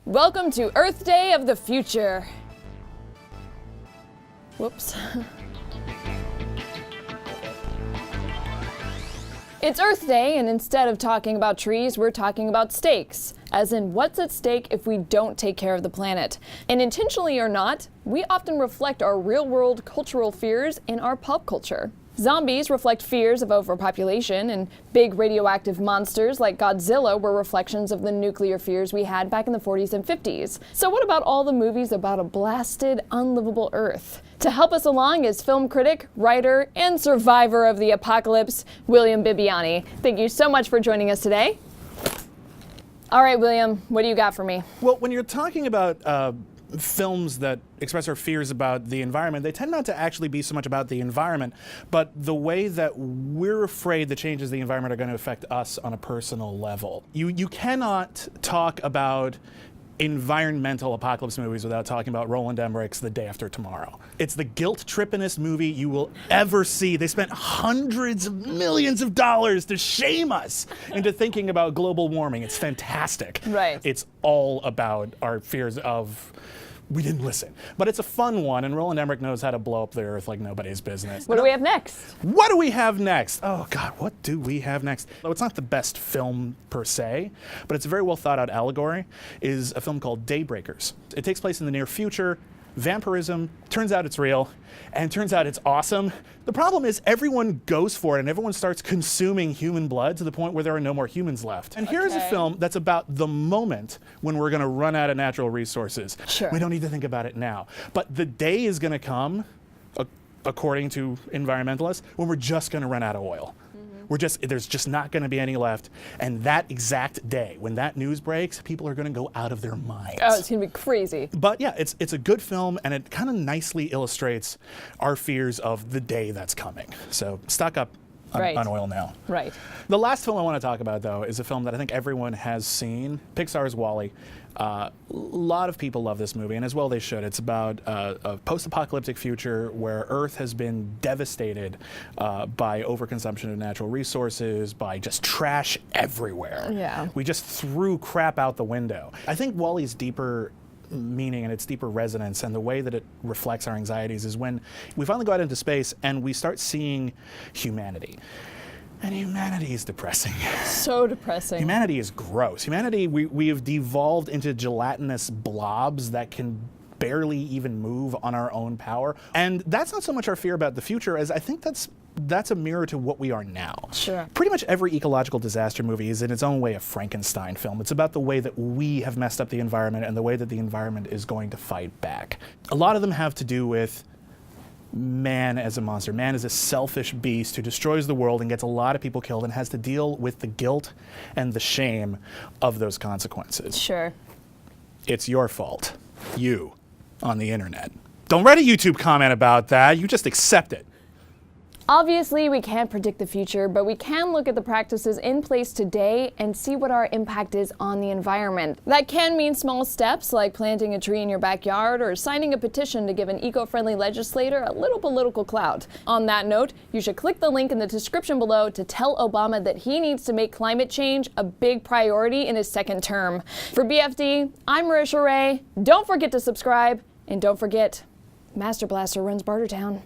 Welcome to Earth Day of the Future. Whoops. It's Earth Day, and instead of talking about trees, we're talking about stakes. As in, what's at stake if we don't take care of the planet? And intentionally or not, we often reflect our real-world cultural fears in our pop culture. Zombies reflect fears of overpopulation, and big radioactive monsters like Godzilla were reflections of the nuclear fears we had back in the 40s and 50s. So what about all the movies about a blasted, unlivable Earth? To help us along is film critic, writer, and survivor of the apocalypse, William Bibbiani. Thank you so much for joining us today. All right, William, what do you got for me? Well, when you're talking about films that express our fears about the environment, they tend not to actually be so much about the environment, but the way that we're afraid the changes in the environment are going to affect us on a personal level. You cannot talk about environmental apocalypse movies without talking about Roland Emmerich's The Day After Tomorrow. It's the guilt-trippinest movie you will ever see. They spent hundreds of millions of dollars to shame us into thinking about global warming. It's fantastic. Right. It's all about our fears of we didn't listen. But it's a fun one, and Roland Emmerich knows how to blow up the Earth like nobody's business. What do we have next? What do we have next? Oh God, what do we have next? Well, it's not the best film per se, but it's a very well thought out allegory, is a film called Daybreakers. It takes place in the near future. Vampirism, turns out it's real, and turns out it's awesome. The problem is everyone goes for it and everyone starts consuming human blood to the point where there are no more humans left. And here's a film that's about the moment when we're gonna run out of natural resources. Sure. We don't need to think about it now. But the day is gonna come, according to environmentalists, when we're just gonna run out of oil. There's just not going to be any left. And that exact day, when that news breaks, people are going to go out of their minds. Oh, it's going to be crazy. But yeah, it's a good film, and it kind of nicely illustrates our fears of the day that's coming. So stock up on oil now. Right. The last film I want to talk about, though, is a film that I think everyone has seen, Pixar's WALL-E. A lot of people love this movie, and as well they should. It's about a post-apocalyptic future where Earth has been devastated by overconsumption of natural resources, by just trash everywhere. Yeah. We just threw crap out the window. I think WALL-E's deeper meaning and its deeper resonance and the way that it reflects our anxieties is when we finally go out into space and we start seeing humanity. And humanity is depressing. So depressing. Humanity is gross. Humanity, we have devolved into gelatinous blobs that can barely even move on our own power. And that's not so much our fear about the future as I think that's a mirror to what we are now. Sure. Pretty much every ecological disaster movie is in its own way a Frankenstein film. It's about the way that we have messed up the environment and the way that the environment is going to fight back. A lot of them have to do with man as a monster. Man is a selfish beast who destroys the world and gets a lot of people killed and has to deal with the guilt and the shame of those consequences. Sure. It's your fault. You on the internet. Don't write a YouTube comment about that. You just accept it. Obviously, we can't predict the future, but we can look at the practices in place today and see what our impact is on the environment. That can mean small steps like planting a tree in your backyard or signing a petition to give an eco-friendly legislator a little political clout. On that note, you should click the link in the description below to tell Obama that he needs to make climate change a big priority in his second term. For BFD, I'm Marisha Ray. Don't forget to subscribe, and don't forget, Master Blaster runs Bartertown.